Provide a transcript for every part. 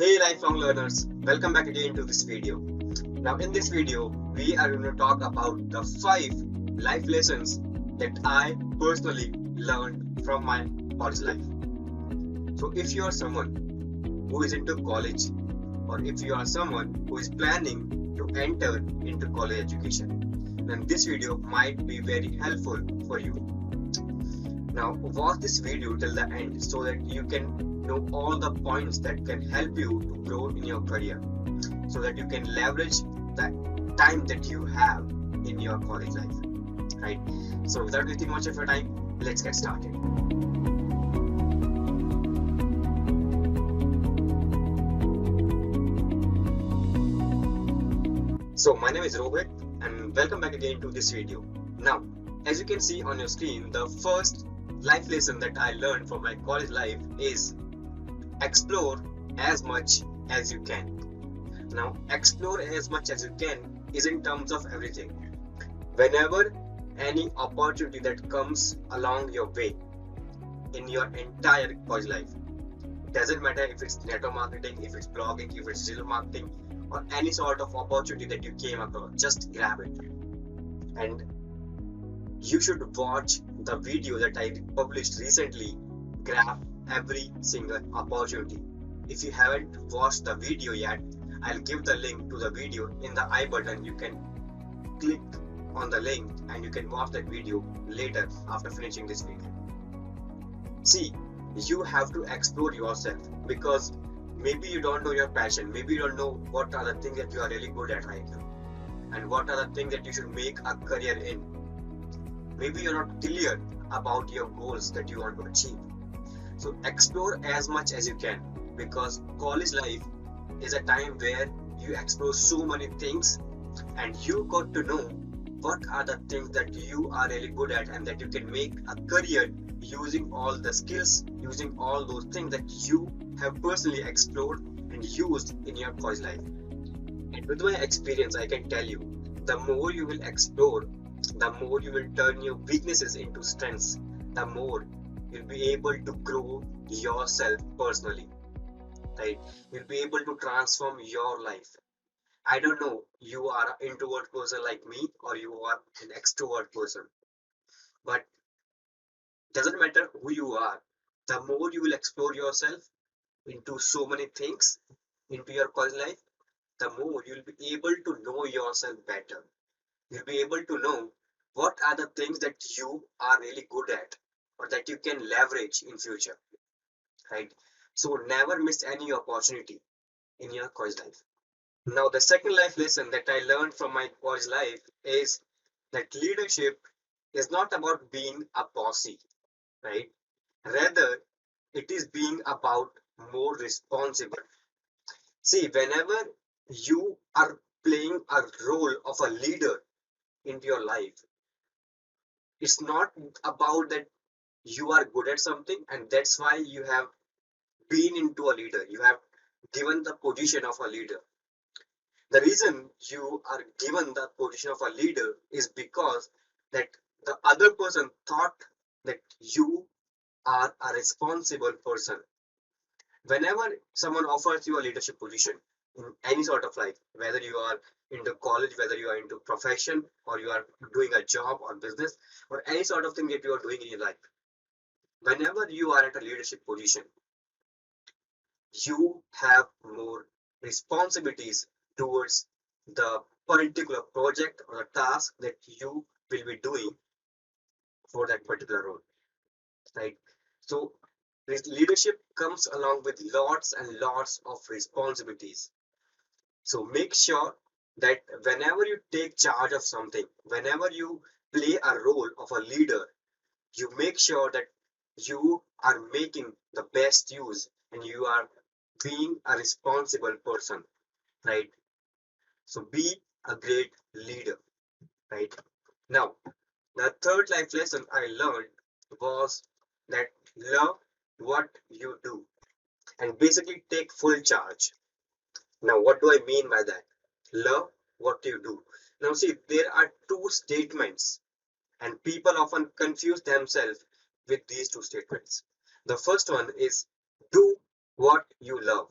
Hey lifelong learners, welcome back again to this video. Now in this video, we are going to talk about the 5 life lessons that I personally learned from my college life. So if you are someone who is into college or if you are someone who is planning to enter into college education, then this video might be very helpful for you. Now watch this video till the end so that you can know all the points that can help you to grow in your career, so that you can leverage the time that you have in your college life, right? So without wasting much of your time, let's get started. So my name is Rohit and welcome back again to this video. Now, as you can see on your screen, the first life lesson that I learned from my college life is explore as much as you can. Now, explore as much as you can is in terms of everything. Whenever any opportunity that comes along your way in your entire college life, doesn't matter if it's network marketing, if it's blogging, if it's digital marketing, or any sort of opportunity that you came across, just grab it. And you should watch the video that I published recently, grab every single opportunity. If you haven't watched the video yet, I'll give the link to the video in the I button. You can click on the link and you can watch that video later after finishing this video. See, you have to explore yourself because maybe you don't know your passion, maybe you don't know what are the things that you are really good at right now and what are the things that you should make a career in. Maybe you're not clear about your goals that you want to achieve. So explore as much as you can, because college life is a time where you explore so many things and you got to know what are the things that you are really good at and that you can make a career using all the skills, using all those things that you have personally explored and used in your college life. And with my experience, I can tell you, the more you will explore, the more you will turn your weaknesses into strengths, the more you'll be able to grow yourself personally, right? You'll be able to transform your life. I don't know, you are an introvert person like me or you are an extrovert person, but doesn't matter who you are, the more you will explore yourself into so many things into your college life, the more you'll be able to know yourself better. You'll be able to know what are the things that you are really good at or that you can leverage in future, right? So never miss any opportunity in your college life. Now the second life lesson that I learned from my college life is that leadership is not about being a bossy, right? Rather, it is being about more responsible. See, whenever you are playing a role of a leader into your life, it's not about that you are good at something and that's why you have been into a leader. You have given the position of a leader. The reason you are given the position of a leader is because that the other person thought that you are a responsible person. Whenever someone offers you a leadership position in any sort of life, whether you are into college, whether you are into profession, or you are doing a job or business, or any sort of thing that you are doing in your life, whenever you are at a leadership position, you have more responsibilities towards the particular project or the task that you will be doing for that particular role, right? So this leadership comes along with lots and lots of responsibilities. So make sure that whenever you take charge of something, whenever you play a role of a leader, you make sure that you are making the best use and you are being a responsible person, right? So be a great leader, right? Now, the third life lesson I learned was that love what you do and basically take full charge. Now, what do I mean by that? Love what you do. Now, see, there are two statements, and people often confuse themselves with these two statements. The first one is do what you love.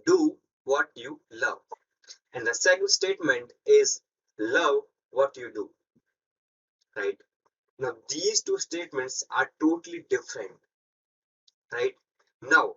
do what you love. And the second statement is love what you do, right? Now, these two statements are totally different, right? Now,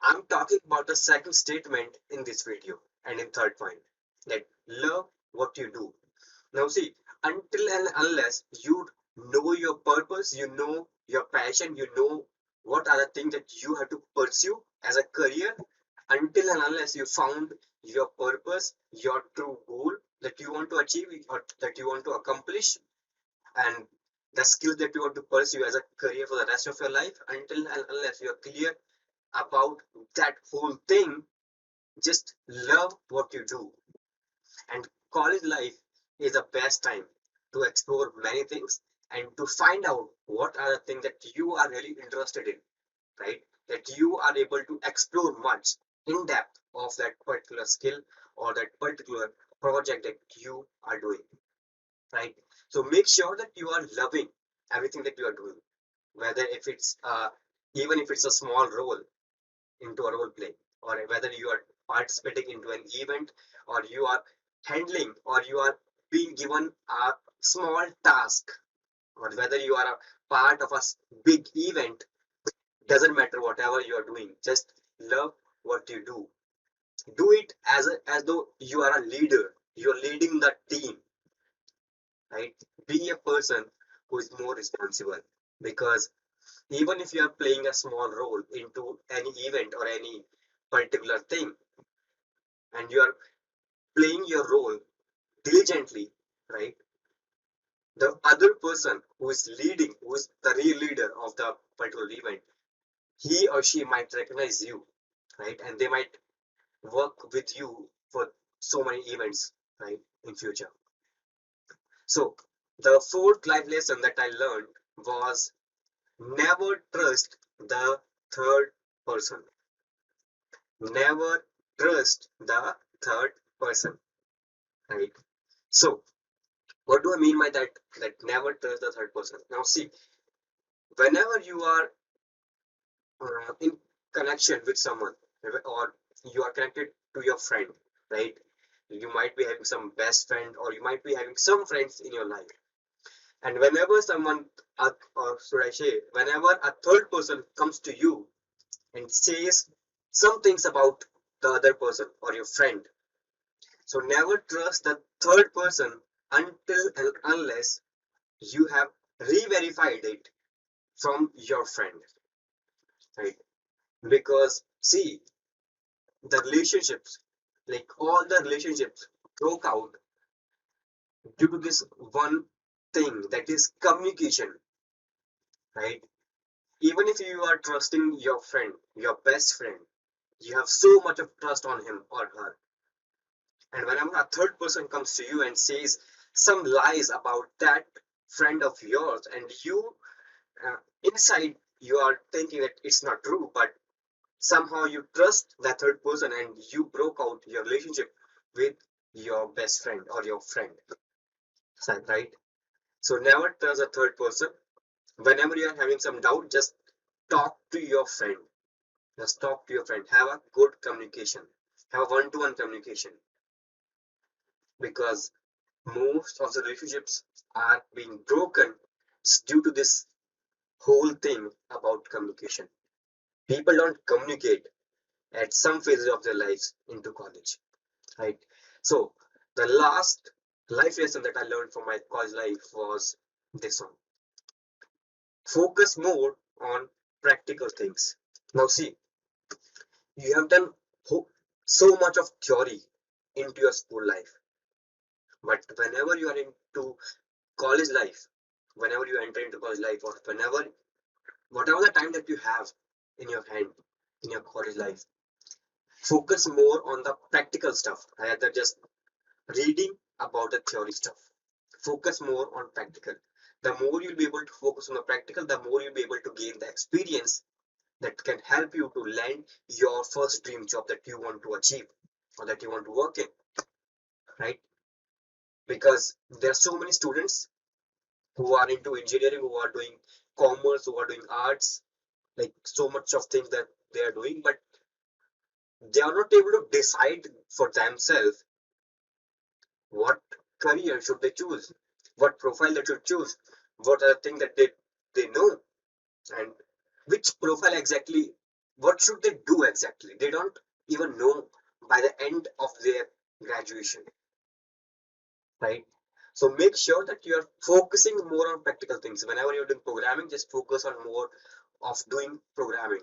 I'm talking about the second statement in this video and in third point that love what you do. Now, see, until and unless you know your purpose, you know your passion, you know what are the things that you have to pursue as a career, until and unless you found your purpose, your true goal that you want to achieve or that you want to accomplish, and the skills that you want to pursue as a career for the rest of your life, until and unless you are clear about that whole thing, just love what you do. And college life is the best time to explore many things and to find out what are the things that you are really interested in, right? That you are able to explore much in depth of that particular skill or that particular project that you are doing, right? So make sure that you are loving everything that you are doing, whether if it's even if it's a small role into a role play, or whether you are participating into an event, or you are handling, or you are being given a small task, or whether you are a part of a big event, doesn't matter whatever you are doing, just love what you do. Do it as though you are a leader, you're leading the team, right? Be a person who is more responsible, because even if you are playing a small role into any event or any particular thing, and you are playing your role diligently, right? The other person who is leading, who is the real leader of the particular event, he or she might recognize you, right? And they might work with you for so many events, right, in future. So the fourth life lesson that I learned was never trust the third person. Never trust the third person, right? So what do I mean by that? That never trust the third person. Now, see, whenever you are in connection with someone, or you are connected to your friend, right? You might be having some best friend, or you might be having some friends in your life. And whenever someone, or should I say, whenever a third person comes to you and says some things about the other person or your friend, so never trust the third person until and unless you have re-verified it from your friend, right? Because see, the relationships, like all the relationships, broke out due to this one thing, that is communication, right? Even if you are trusting your friend, your best friend, you have so much of trust on him or her, and whenever a third person comes to you and says some lies about that friend of yours, and you inside you are thinking that it's not true, but somehow you trust that third person and you broke out your relationship with your best friend or your friend, right? So never trust a third person. Whenever you are having some doubt, just talk to your friend. Just talk to your friend. Have a good communication. Have a one-to-one communication, because most of the relationships are being broken due to this whole thing about communication. People don't communicate at some phases of their lives into college, right? So the last life lesson that I learned from my college life was this one: focus more on practical things. Now see, you have done so much of theory into your school life, but whenever you are into college life, whenever you enter into college life, or whenever, whatever the time that you have in your hand in your college life, focus more on the practical stuff rather than just reading about the theory stuff. Focus more on practical. The more you'll be able to focus on the practical, the more you'll be able to gain the experience that can help you to land your first dream job that you want to achieve or that you want to work in, right? Because there are so many students who are into engineering, who are doing commerce, who are doing arts, like so much of things that they are doing, but They are not able to decide for themselves what career should they choose, what profile they should choose, what are the things that they know, and which profile exactly, what should they do exactly. They don't even know by the end of their graduation, right? So make sure that you're focusing more on practical things. Whenever you're doing programming, just focus on more of doing programming,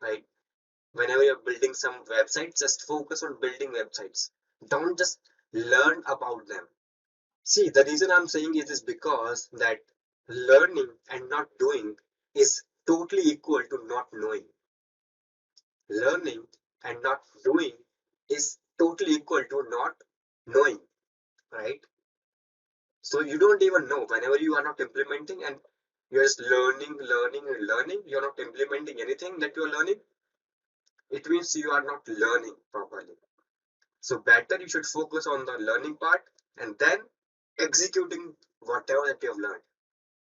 right? Whenever you're building some websites, just focus on building websites. Don't just learn about them. See, the reason I'm saying it is because that learning and not doing is totally equal to not knowing. Learning and not doing is totally equal to not knowing, right? So you don't even know whenever you are not implementing and you're just learning and learning, you're not implementing anything that you're learning, it means you are not learning properly. So better you should focus on the learning part and then executing whatever that you have learned.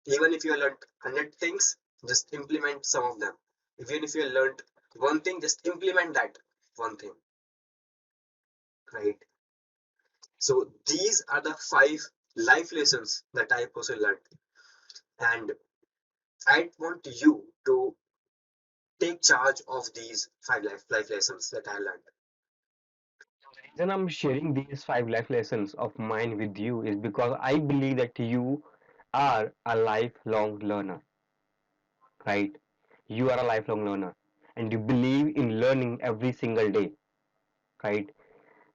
Even if you have learned 100 things, just implement some of them. Even if you have learned one thing, just implement that one thing, right? So these are the 5 life lessons that I personally learned. And I want you to take charge of these 5 life lessons that I learned. The reason I'm sharing these 5 life lessons of mine with you is because I believe that you are a lifelong learner, right? You are a lifelong learner and you believe in learning every single day, right?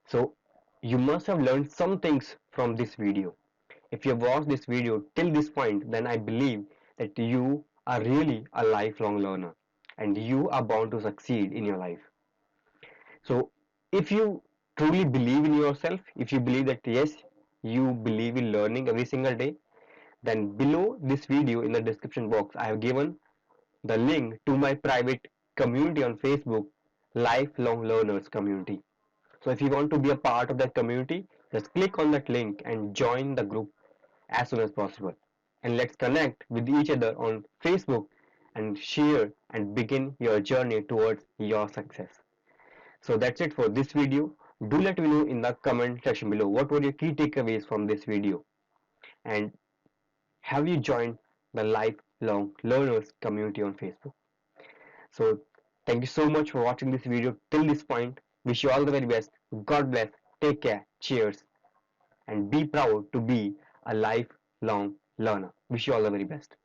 So you must have learned some things from this video. If you have watched this video till this point, then I believe that you are really a lifelong learner and you are bound to succeed in your life. So if you truly believe in yourself, if you believe that yes, you believe in learning every single day, then below this video in the description box, I have given the link to my private community on Facebook, Lifelong Learners Community. So if you want to be a part of that community, just click on that link and join the group as soon as possible. And let's connect with each other on Facebook and share and begin your journey towards your success. So that's it for this video. Do let me know in the comment section below what were your key takeaways from this video, and have you joined the lifelong learners community on Facebook. So thank you so much for watching this video till this point. Wish you all the very best. God bless. Take care. Cheers. And be proud to be a lifelong learner. Wish you all the very best.